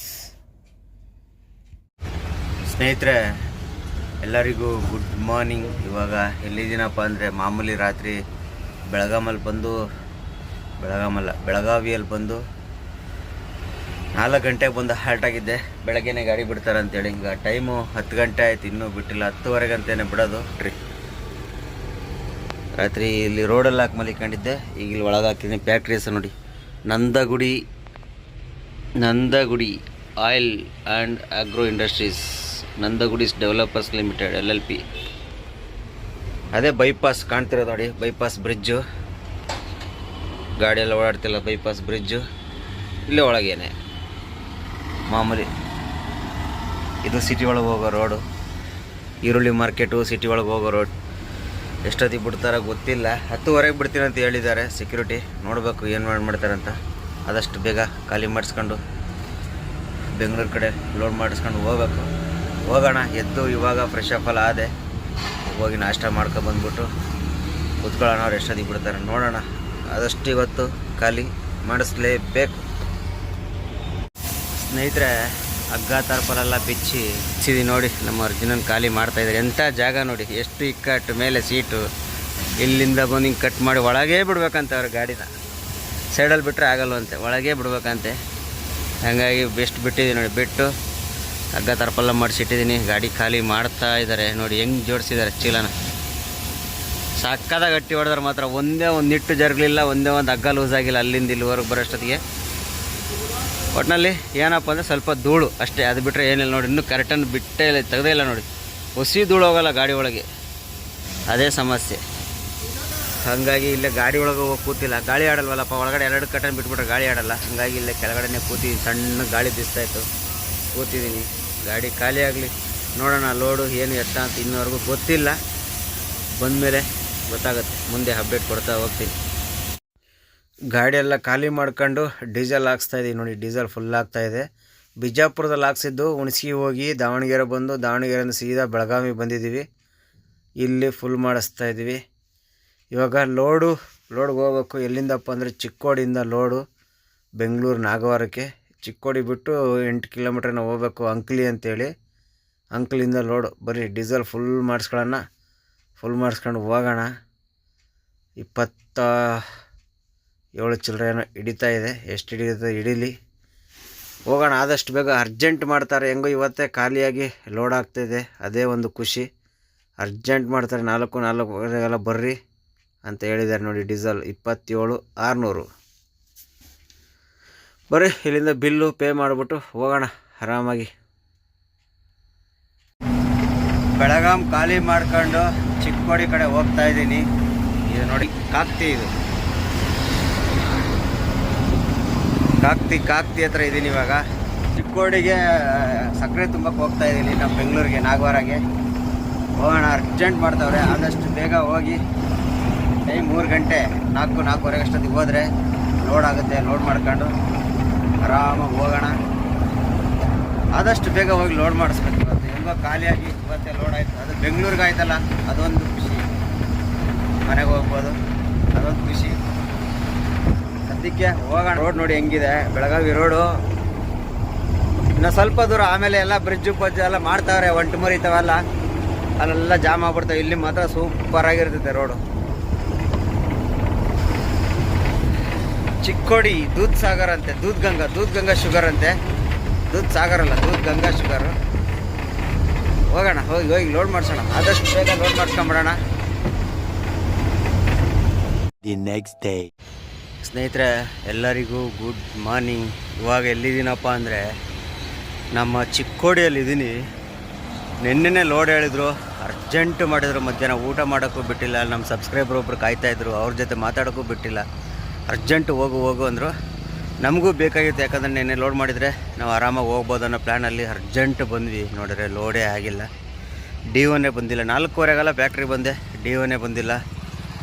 ಸ್ನೇಹಿತರೆ, ಎಲ್ಲರಿಗೂ ಗುಡ್ ಮಾರ್ನಿಂಗ್. ಇವಾಗ ಎಲ್ಲಿದ್ದೀನಪ್ಪ ಅಂದರೆ ಮಾಮೂಲಿ ರಾತ್ರಿ ಬೆಳಗಾವಿಯಲ್ಲಿ ಬಂದು 4 ಗಂಟೆಗೆ ಬಂದು ಹಾಲ್ಟ್ ಆಗಿದ್ದೆ. ಬೆಳಗ್ಗೆನೇ ಗಾಡಿ ಬಿಡ್ತಾರೆ ಅಂತೇಳಿ. ಈಗ ಟೈಮು 10 ಗಂಟೆ ಆಯ್ತು, ಇನ್ನೂ ಬಿಟ್ಟಿಲ್ಲ. 10:15 ಅಂತಲೇ ಬಿಡೋದು ರಾತ್ರಿ. ಇಲ್ಲಿ ರೋಡಲ್ಲಿ ಹಾಕಿ ಮಲಿಕೊಂಡಿದ್ದೆ, ಈಗ ಇಲ್ಲಿ ಒಳಗೆ ಹಾಕಿದ್ದೀನಿ. ಫ್ಯಾಕ್ಟ್ರಿ ಹೆಸರು ನೋಡಿ, Nandagudi oil and agro industries, ನಂದಗುಡೀಸ್ ಡೆವಲಪರ್ಸ್ ಲಿಮಿಟೆಡ್ LLP. ಅದೇ ಬೈಪಾಸ್ ಕಾಣ್ತಿರೋದು ನೋಡಿ, ಬೈಪಾಸ್ ಬ್ರಿಡ್ಜು. ಗಾಡಿಯೆಲ್ಲ ಓಡಾಡ್ತಿಲ್ಲ, ಬೈಪಾಸ್ ಬ್ರಿಡ್ಜು ಇಲ್ಲೇ ಒಳಗೇನೆ ಮಾಮೂಲಿ. ಇದು ಸಿಟಿ ಒಳಗೆ ಹೋಗೋ ರೋಡು. ಈರುಳ್ಳಿ ಮಾರ್ಕೆಟು ಸಿಟಿ ಒಳಗೆ ಹೋಗೋ ರೋಡ್. ಎಷ್ಟೊತ್ತಿಗೆ ಬಿಡ್ತಾರೋ ಗೊತ್ತಿಲ್ಲ. 10:15 ಬಿಡ್ತೀನಿ ಅಂತ ಹೇಳಿದ್ದಾರೆ ಸೆಕ್ಯೂರಿಟಿ. ನೋಡಬೇಕು ಏನು ಮಾಡ್ತಾರಂತ. ಆದಷ್ಟು ಬೇಗ ಖಾಲಿ ಮಾಡಿಸ್ಕೊಂಡು ಬೆಂಗಳೂರು ಕಡೆ ಲೋಡ್ ಮಾಡಿಸ್ಕೊಂಡು ಹೋಗೋಣ. ಎದ್ದು ಇವಾಗ ಫ್ರೆಶ್ ಅಪ್ ಎಲ್ಲ ಆದೆ. ಹೋಗಿ ನಾಷ್ಟ ಮಾಡ್ಕೊಬಂದ್ಬಿಟ್ಟು ಕೂತ್ಕೊಳ್ಳೋಣ. ಅವ್ರು ಎಷ್ಟೊತ್ತಿಗೆ ಬಿಡ್ತಾರೆ ನೋಡೋಣ. ಆದಷ್ಟು ಇವತ್ತು ಖಾಲಿ ಮಾಡಿಸ್ಲೇಬೇಕು. ಸ್ನೇಹಿತರೆ, ಹಗ್ಗ ತರ್ಪಲೆಲ್ಲ ಬಿಚ್ಚಿದ್ದೀವಿ ನೋಡಿ. ನಮ್ಮ ಅರ್ಜುನನ್ ಖಾಲಿ ಮಾಡ್ತಾಯಿದ್ದಾರೆ. ಎಂಥ ಜಾಗ ನೋಡಿ, ಎಷ್ಟು ಇಕ್ಕಟ್ಟು, ಮೇಲೆ ಸೀಟು. ಇಲ್ಲಿಂದ ಬಂದು ಹಿಂಗೆ ಕಟ್ ಮಾಡಿ ಒಳಗೇ ಬಿಡ್ಬೇಕಂತೆ ಅವ್ರ ಗಾಡಿನ. ಸೈಡಲ್ಲಿ ಬಿಟ್ಟರೆ ಆಗಲ್ವಂತೆ, ಒಳಗೇ ಬಿಡ್ಬೇಕಂತೆ. ಹಾಗಾಗಿ ಬೆಸ್ಟ್ ಬಿಟ್ಟಿದ್ದೀನಿ ನೋಡಿ. ಬಿಟ್ಟು ಹಗ್ಗ ತರ್ಪಲ್ಲ ಮಾಡಿಸಿಟ್ಟಿದ್ದೀನಿ. ಗಾಡಿ ಖಾಲಿ ಮಾಡ್ತಾ ಇದ್ದಾರೆ ನೋಡಿ, ಹೆಂಗೆ ಜೋಡಿಸಿದ್ದಾರೆ ಚೀಲನ. ಸಕ್ಕದ ಗಟ್ಟಿ ಹೊಡೆದ್ರೆ ಮಾತ್ರ ಒಂದೇ ಒಂದು ನಿಟ್ಟು ಜರುಗಲಿಲ್ಲ, ಒಂದೇ ಒಂದು ಹಗ್ಗ ಲೂಸ್ ಆಗಿಲ್ಲ ಅಲ್ಲಿಂದ ಇಲ್ಲಿವರೆಗೆ ಬರೋಷ್ಟೊತ್ತಿಗೆ. ಒಟ್ಟಿನಲ್ಲಿ ಏನಪ್ಪ ಅಂದರೆ ಸ್ವಲ್ಪ ಧೂಳು ಅಷ್ಟೇ, ಅದು ಬಿಟ್ಟರೆ ಏನಿಲ್ಲ ನೋಡಿ. ಇನ್ನೂ ಕರೆಕ್ಟನ್ನು ಬಿಟ್ಟೇ ಇಲ್ಲ, ತೆಗೆದೇ ಇಲ್ಲ ನೋಡಿ. ಹೊಸಿ ಧೂಳು ಹೋಗಲ್ಲ ಗಾಡಿ ಒಳಗೆ, ಅದೇ ಸಮಸ್ಯೆ. ಹಾಗಾಗಿ ಇಲ್ಲೇ ಗಾಡಿ ಒಳಗೆ ಹೋಗಿ ಕೂತಿಲ್ಲ. ಗಾಳಿ ಆಡಲ್ವಲ್ಲಪ್ಪ ಒಳಗಡೆ, 2 ಕಟ್ಟನ್ನು ಬಿಟ್ಬಿಟ್ರೆ ಗಾಳಿ ಆಡಲ್ಲ. ಹಾಗಾಗಿ ಇಲ್ಲೇ ಕೆಳಗಡೆನೇ ಕೂತಿದ್ದೀನಿ. ಸಣ್ಣ ಗಾಳಿ ಬೀಸ್ತಾಯಿತ್ತು, ಕೂತಿದ್ದೀನಿ. ಗಾಡಿ ಖಾಲಿ ಆಗಲಿ ನೋಡೋಣ. ಲೋಡು ಏನು ಎತ್ತ ಅಂತ ಇನ್ನೂವರೆಗೂ ಗೊತ್ತಿಲ್ಲ. ಬಂದಮೇಲೆ ಗೊತ್ತಾಗುತ್ತೆ, ಮುಂದೆ ಅಪ್ಡೇಟ್ ಕೊಡ್ತಾ ಹೋಗ್ತೀನಿ. ಗಾಡಿ ಎಲ್ಲ ಖಾಲಿ ಮಾಡ್ಕೊಂಡು ಡೀಸೆಲ್ ಹಾಕ್ಸ್ತಾಯಿದ್ದೀವಿ ನೋಡಿ. ಡೀಸೆಲ್ ಫುಲ್ ಆಗ್ತಾಯಿದೆ. ಬಿಜಾಪುರದಲ್ಲಿ ಹಾಕ್ಸಿದ್ದು, ಹುಣಸಿಗೆ ಹೋಗಿ ದಾವಣಗೆರೆ ಬಂದು, ದಾವಣಗೆರೆಯಿಂದ ಸೀದಾ ಬೆಳಗಾವಿ ಬಂದಿದ್ದೀವಿ. ಇಲ್ಲಿ ಫುಲ್ ಮಾಡಿಸ್ತಾಯಿದ್ದೀವಿ. ಇವಾಗ ಲೋಡ್ಗೆ ಹೋಗ್ಬೇಕು. ಎಲ್ಲಿಂದಪ್ಪ ಅಂದರೆ ಚಿಕ್ಕೋಡಿಯಿಂದ ಲೋಡು ಬೆಂಗಳೂರು ನಾಗವಾರಕ್ಕೆ. ಚಿಕ್ಕೋಡಿ ಬಿಟ್ಟು 8 ಕಿಲೋಮೀಟ್ರ್ ನಾವು ಹೋಗ್ಬೇಕು, ಅಂಕ್ಲಿ ಅಂತೇಳಿ. ಅಂಕ್ಲಿಂದ ಲೋಡು. ಬರೀ ಡೀಸೆಲ್ ಫುಲ್ ಮಾಡಿಸ್ಕೊಳ್ಳೋಣ. ಫುಲ್ ಮಾಡಿಸ್ಕೊಂಡು ಹೋಗೋಣ. 27 ಚಿಲ್ಲರೆ ಏನೋ ಹಿಡಿತಾ ಇದೆ. ಎಷ್ಟು ಹಿಡಿಯುತ್ತೆ ಹಿಡೀಲಿ, ಹೋಗೋಣ. ಆದಷ್ಟು ಬೇಗ ಅರ್ಜೆಂಟ್ ಮಾಡ್ತಾರೆ. ಹೆಂಗೋ ಇವತ್ತೇ ಖಾಲಿಯಾಗಿ ಲೋಡ್ ಆಗ್ತಾಯಿದೆ, ಅದೇ ಒಂದು ಖುಷಿ. ಅರ್ಜೆಂಟ್ ಮಾಡ್ತಾರೆ. 4:45 ಬರ್ರಿ ಅಂತ ಹೇಳಿದ್ದಾರೆ ನೋಡಿ. ಡೀಸೆಲ್ 27,600. ಬರ್ರಿ, ಇಲ್ಲಿಂದ ಬಿಲ್ಲು ಪೇ ಮಾಡಿಬಿಟ್ಟು ಹೋಗೋಣ ಆರಾಮಾಗಿ. ಬೆಳಗಾಂ ಖಾಲಿ ಮಾಡ್ಕೊಂಡು ಚಿಕ್ಕೋಡಿ ಕಡೆ ಹೋಗ್ತಾ ಇದ್ದೀನಿ. ಇದು ನೋಡಿ ಕಾಕ್ತಿ, ಇದು ಕಾಕ್ತಿ ಹತ್ರ ಇದ್ದೀನಿ ಇವಾಗ. ಚಿಕ್ಕೋಡಿಗೆ ಸಕ್ಕರೆ ತುಂಬಕ್ಕೆ ಹೋಗ್ತಾ ಇದ್ದೀನಿ, ನಮ್ಮ ಬೆಂಗಳೂರಿಗೆ ನಾಗವಾರಗೆ ಹೋಗೋಣ. ಅರ್ಜೆಂಟ್ ಮಾಡ್ತಾವ್ರೆ. ಆದಷ್ಟು ಬೇಗ ಹೋಗಿ, ಟೈಮ್ 3 ಗಂಟೆ, 4:45 ಅಷ್ಟೊತ್ತಿಗೆ ಹೋದರೆ ಲೋಡ್ ಆಗುತ್ತೆ. ಲೋಡ್ ಮಾಡ್ಕೊಂಡು ಆರಾಮಾಗಿ ಹೋಗೋಣ. ಆದಷ್ಟು ಬೇಗ ಹೋಗಿ ಲೋಡ್ ಮಾಡಿಸ್ಬೇಕು. ಇವತ್ತು ಹೆಂಗೋ ಖಾಲಿಯಾಗಿ ಇವತ್ತೇ ಲೋಡ್ ಆಯಿತು. ಅದು ಬೆಂಗಳೂರಿಗೆ ಆಯ್ತಲ್ಲ, ಅದೊಂದು ಖುಷಿ. ಮನೆಗೆ ಹೋಗ್ಬೋದು, ಅದೊಂದು ಖುಷಿ. ಸದ್ಯಕ್ಕೆ ಹೋಗೋಣ. ರೋಡ್ ನೋಡಿ ಹೆಂಗಿದೆ, ಬೆಳಗಾವಿ ರೋಡು. ಇನ್ನು ಸ್ವಲ್ಪ ದೂರ ಆಮೇಲೆ ಎಲ್ಲ ಬ್ರಿಡ್ಜು ಪಜ್ಜು ಎಲ್ಲ ಮಾಡ್ತಾವ್ರೆ, ಒಂಟು ಮರಿತಾವಲ್ಲ, ಅಲ್ಲೆಲ್ಲ ಜಾಮ್ ಆಗ್ಬಿಡ್ತಾವೆ. ಇಲ್ಲಿ ಮಾತ್ರ ಸೂಪರ್ ಆಗಿರ್ತೈತೆ ರೋಡು. ಚಿಕ್ಕೋಡಿ ದೂದ್ ಸಾಗರ್ ಅಂತೆ, ದೂದ್ ಗಂಗಾ ಶುಗರ್ ಅಂತೆ. ದೂದ್ ಸಾಗರ್ ಅಲ್ಲ, ದೂದ್ ಗಂಗಾ ಶುಗರು. ಹೋಗೋಣ, ಹೋಗಿ ಲೋಡ್ ಮಾಡ್ಸೋಣ. ಆದಷ್ಟು ಬೇಗ ಲೋಡ್ ಮಾಡಿಸ್ಕೊಂಬಿಡೋಣ. The next day. ಸ್ನೇಹಿತರೆ ಎಲ್ಲರಿಗೂ ಗುಡ್ ಮಾರ್ನಿಂಗ್. ಇವಾಗ ಎಲ್ಲಿದ್ದೀನಪ್ಪ ಅಂದರೆ ನಮ್ಮ ಚಿಕ್ಕೋಡಿಯಲ್ಲಿದ್ದೀನಿ. ನಿನ್ನೆ ಲೋಡ್ ಹೇಳಿದ್ರು, ಅರ್ಜೆಂಟ್ ಮಾಡಿದ್ರು. ಮಧ್ಯಾಹ್ನ ಊಟ ಮಾಡೋಕ್ಕೂ ಬಿಟ್ಟಿಲ್ಲ. ನಮ್ಮ ಸಬ್ಸ್ಕ್ರೈಬರ್ ಒಬ್ರು ಕಾಯ್ತಾಯಿದ್ರು, ಅವ್ರ ಜೊತೆ ಮಾತಾಡೋಕ್ಕೂ ಬಿಟ್ಟಿಲ್ಲ. ಅರ್ಜೆಂಟ್ ಹೋಗು ಅಂದರು. ನಮಗೂ ಬೇಕಾಗಿತ್ತು, ಯಾಕಂದರೆ ನಿನ್ನೆ ಲೋಡ್ ಮಾಡಿದರೆ ನಾವು ಆರಾಮಾಗಿ ಹೋಗ್ಬೋದು ಅನ್ನೋ ಪ್ಲ್ಯಾನಲ್ಲಿ ಅರ್ಜೆಂಟ್ ಬಂದ್ವಿ. ನೋಡಿದ್ರೆ ಲೋಡೇ ಆಗಿಲ್ಲ. D1 ಬಂದಿಲ್ಲ. 4:15 ಫ್ಯಾಕ್ಟ್ರಿ ಬಂದೆ, D1 ಬಂದಿಲ್ಲ.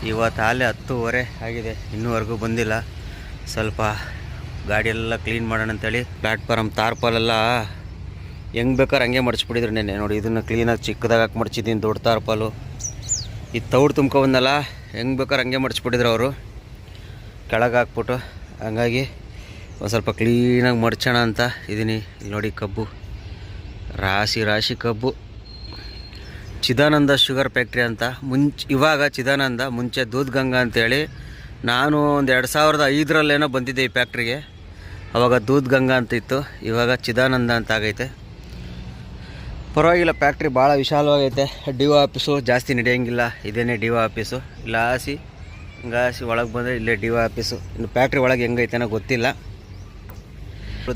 ಇವತ್ತು ಹಾಲೆ 10:30 ಆಗಿದೆ, ಇನ್ನೂವರೆಗೂ ಬಂದಿಲ್ಲ. ಸ್ವಲ್ಪ ಗಾಡಿಯೆಲ್ಲ ಕ್ಲೀನ್ ಮಾಡೋಣ ಅಂತೇಳಿ ಪ್ಲ್ಯಾಟ್ಫಾರಮ್ ತಾರ್ಪಾಲೆಲ್ಲ ಹೆಂಗೆ ಬೇಕಾದ್ರೆ ಹಂಗೆ ಮಡಚ್ಬಿಟ್ಟಿದ್ರು ನೆನ್ನೆ. ನೋಡಿ, ಇದನ್ನು ಕ್ಲೀನಾಗಿ ಚಿಕ್ಕದಾಗಿ ಹಾಕಿ ಮಡಚಿದ್ದೀನಿ, ದೊಡ್ಡ ತಾರ್ಪಾಲು. ಇದು ತೌಡು ತುಂಬ್ಕೊಬಂದಲ್ಲ, ಹೆಂಗೆ ಬೇಕಾದ್ರೆ ಹಂಗೆ ಮಡಚ್ಬಿಟ್ಟಿದ್ರು ಅವರು, ಕೆಳಗೆ ಹಾಕ್ಬಿಟ್ಟು. ಹಂಗಾಗಿ ಒಂದು ಸ್ವಲ್ಪ ಕ್ಲೀನಾಗಿ ಮಡ್ಚೋಣ ಅಂತ ಇದ್ದೀನಿ. ಇಲ್ಲಿ ನೋಡಿ ಕಬ್ಬು, ರಾಶಿ ಕಬ್ಬು. ಚಿದಾನಂದ ಶುಗರ್ ಫ್ಯಾಕ್ಟ್ರಿ ಅಂತ ಇವಾಗ ಚಿದಾನಂದ, ಮುಂಚೆ ದೂದ್ ಗಂಗಾ ಅಂತೇಳಿ. ನಾನು ಒಂದು 2005ರಲ್ಲೇನೋ ಬಂದಿದ್ದೆ ಈ ಫ್ಯಾಕ್ಟ್ರಿಗೆ. ಆವಾಗ ದೂದ್ ಗಂಗಾ ಅಂತ ಇತ್ತು, ಇವಾಗ ಚಿದಾನಂದ ಅಂತ ಆಗೈತೆ. ಪರವಾಗಿಲ್ಲ, ಫ್ಯಾಕ್ಟ್ರಿ ಭಾಳ ವಿಶಾಲವಾಗೈತೆ. DO ಆಫೀಸು ಜಾಸ್ತಿ ನಡೆಯೋಂಗಿಲ್ಲ, ಇದೇನೇ DO ಆಫೀಸು. ಇಲ್ಲ ಹಿಂಗಾಸಿ ಒಳಗೆ ಬಂದರೆ ಇಲ್ಲೇ DO ಆಫೀಸು. ಇನ್ನು ಫ್ಯಾಕ್ಟ್ರಿ ಒಳಗೆ ಹೆಂಗೈತೆನೋ ಗೊತ್ತಿಲ್ಲ.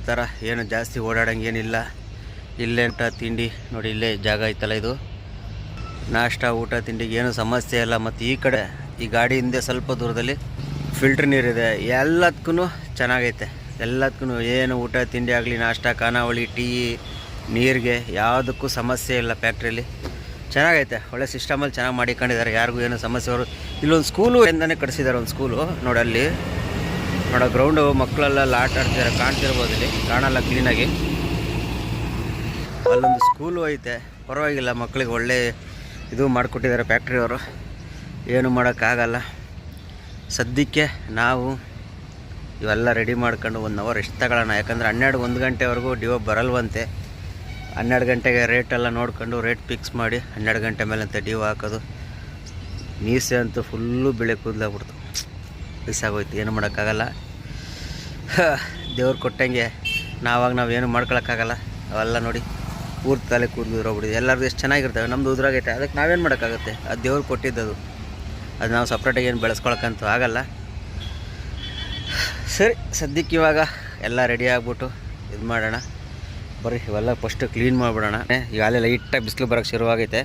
ಥರ ಏನು ಜಾಸ್ತಿ ಓಡಾಡೋಂಗೇನಿಲ್ಲ. ಇಲ್ಲೇ ತಿಂಡಿ ನೋಡಿ, ಇಲ್ಲೇ ಜಾಗ ಐತಲ್ಲ, ಇದು ನಾಷ್ಟ ಊಟ ತಿಂಡಿಗೆ ಏನು ಸಮಸ್ಯೆ ಇಲ್ಲ. ಮತ್ತು ಈ ಕಡೆ ಈ ಗಾಡಿ ಹಿಂದೆ ಸ್ವಲ್ಪ ದೂರದಲ್ಲಿ ಫಿಲ್ಟ್ರ್ ನೀರಿದೆ. ಎಲ್ಲದಕ್ಕೂ ಚೆನ್ನಾಗೈತೆ. ಎಲ್ಲದಕ್ಕೂ ಏನು ಊಟ ತಿಂಡಿ ಆಗಲಿ, ನಾಷ್ಟ, ಖಾನಾವಳಿ, ಟೀ, ನೀರಿಗೆ ಯಾವುದಕ್ಕೂ ಸಮಸ್ಯೆ ಇಲ್ಲ. ಫ್ಯಾಕ್ಟ್ರಿಯಲ್ಲಿ ಚೆನ್ನಾಗೈತೆ, ಒಳ್ಳೆ ಸಿಸ್ಟಮಲ್ಲಿ ಚೆನ್ನಾಗಿ ಮಾಡಿಕೊಂಡಿದ್ದಾರೆ. ಯಾರಿಗೂ ಏನೋ ಸಮಸ್ಯೆ ಅವರು. ಇಲ್ಲೊಂದು ಸ್ಕೂಲು ಎಂದನೇ ಕಟ್ಸಿದ್ದಾರೆ, ಒಂದು ಸ್ಕೂಲು ನೋಡಿ. ಅಲ್ಲಿ ನೋಡೋ ಗ್ರೌಂಡು, ಮಕ್ಕಳೆಲ್ಲ ಆಟ ಆಡ್ತಿದ್ದಾರೆ, ಕಾಣ್ತಿರ್ಬೋದು. ಇಲ್ಲಿ ಕಾಣಲ್ಲ ಕ್ಲೀನಾಗಿ. ಅಲ್ಲೊಂದು ಸ್ಕೂಲು ಐತೆ, ಪರವಾಗಿಲ್ಲ. ಮಕ್ಕಳಿಗೆ ಒಳ್ಳೆ ಇದು ಮಾಡಿಕೊಟ್ಟಿದ್ದಾರೆ ಫ್ಯಾಕ್ಟ್ರಿಯವರು. ಏನು ಮಾಡೋಕ್ಕಾಗಲ್ಲ. ಸದ್ಯಕ್ಕೆ ನಾವು ಇವೆಲ್ಲ ರೆಡಿ ಮಾಡ್ಕೊಂಡು 1 ಅವರ್ ರೆಸ್ಟ್ ತಗೊಳ್ಳೋಣ. ಯಾಕಂದರೆ 12-1 ಗಂಟೆವರೆಗೂ DO ಬರಲ್ವಂತೆ. 12 ಗಂಟೆಗೆ ರೇಟೆಲ್ಲ ನೋಡ್ಕೊಂಡು ರೇಟ್ ಫಿಕ್ಸ್ ಮಾಡಿ 12 ಗಂಟೆ ಮೇಲೆ ಅಂತ DO ಹಾಕೋದು. ಮೀಸೆ ಅಂತೂ ಫುಲ್ಲು ಬೆಳೆ ಕೂದಲಾಗ್ಬಿಡ್ತು, ವಯಸ್ಸಾಗೋಯ್ತು. ಏನು ಮಾಡೋಕ್ಕಾಗಲ್ಲ. ದೇವ್ರು ಕೊಟ್ಟಂಗೆ ನಾವೇನು ಮಾಡ್ಕೊಳಕ್ಕಾಗಲ್ಲ. ಅವೆಲ್ಲ ನೋಡಿ ತಲೆ ಕೂದಲು ಉದ್ರೋಗ್ಬಿಟ್ಟಿದೆ. ಎಲ್ಲರಿಗೂ ಎಷ್ಟು ಚೆನ್ನಾಗಿರ್ತವೆ, ನಮ್ಮದು ಉದ್ರಾಗೈತೆ. ಅದಕ್ಕೆ ನಾವೇನು ಮಾಡೋಕ್ಕಾಗುತ್ತೆ? ಅದು ದೇವ್ರು ಕೊಟ್ಟಿದ್ದದು, ಅದು ನಾವು ಸಪ್ರೇಟಾಗಿ ಏನು ಬೆಳೆಸ್ಕೊಳಕ್ಕಂತೂ ಆಗಲ್ಲ. ಸರಿ, ಸದ್ಯಕ್ಕೆ ಇವಾಗ ಎಲ್ಲ ರೆಡಿ ಆಗಿಬಿಟ್ಟು ಇದು ಮಾಡೋಣ. ಬರ್ರಿ, ಇವೆಲ್ಲ ಫಸ್ಟು ಕ್ಲೀನ್ ಮಾಡಿಬಿಡೋಣ. ಈಗಾಗಲೇ ಲೈಟಾಗಿ ಬಿಸಿಲು ಬರೋಕ್ಕೆ ಶುರುವಾಗೈತೆ.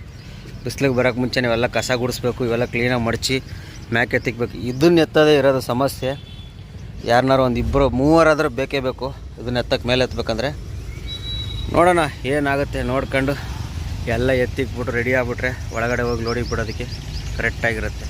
ಬಿಸಿಲಿಗೆ ಬರೋಕ್ಕೆ ಮುಂಚೆ ಇವೆಲ್ಲ ಕಸ ಗುಡಿಸ್ಬೇಕು, ಇವೆಲ್ಲ ಕ್ಲೀನಾಗಿ ಮಡಚಿ ಮ್ಯಾಕೆ ಎತ್ತಿಕ್ಬೇಕು. ಇದನ್ನ ಎತ್ತದೇ ಇರೋದು ಸಮಸ್ಯೆ. ಯಾರನ್ನಾರು ಒಂದು 2-3 ಬೇಕೇ ಬೇಕು ಇದನ್ನ ಎತ್ತಕ್ಕೆ ಮೇಲೆ ಎತ್ತಬೇಕಂದ್ರೆ. ನೋಡೋಣ ಏನಾಗುತ್ತೆ ನೋಡ್ಕೊಂಡು ಎಲ್ಲ ಎತ್ತಿಕ್ಬಿಟ್ಟು ರೆಡಿ ಆಗಿಬಿಟ್ರೆ ಒಳಗಡೆ ಹೋಗಿ ಲೋಡಿಗೆ ಬಿಡೋದಕ್ಕೆ ಕರೆಕ್ಟಾಗಿರುತ್ತೆ.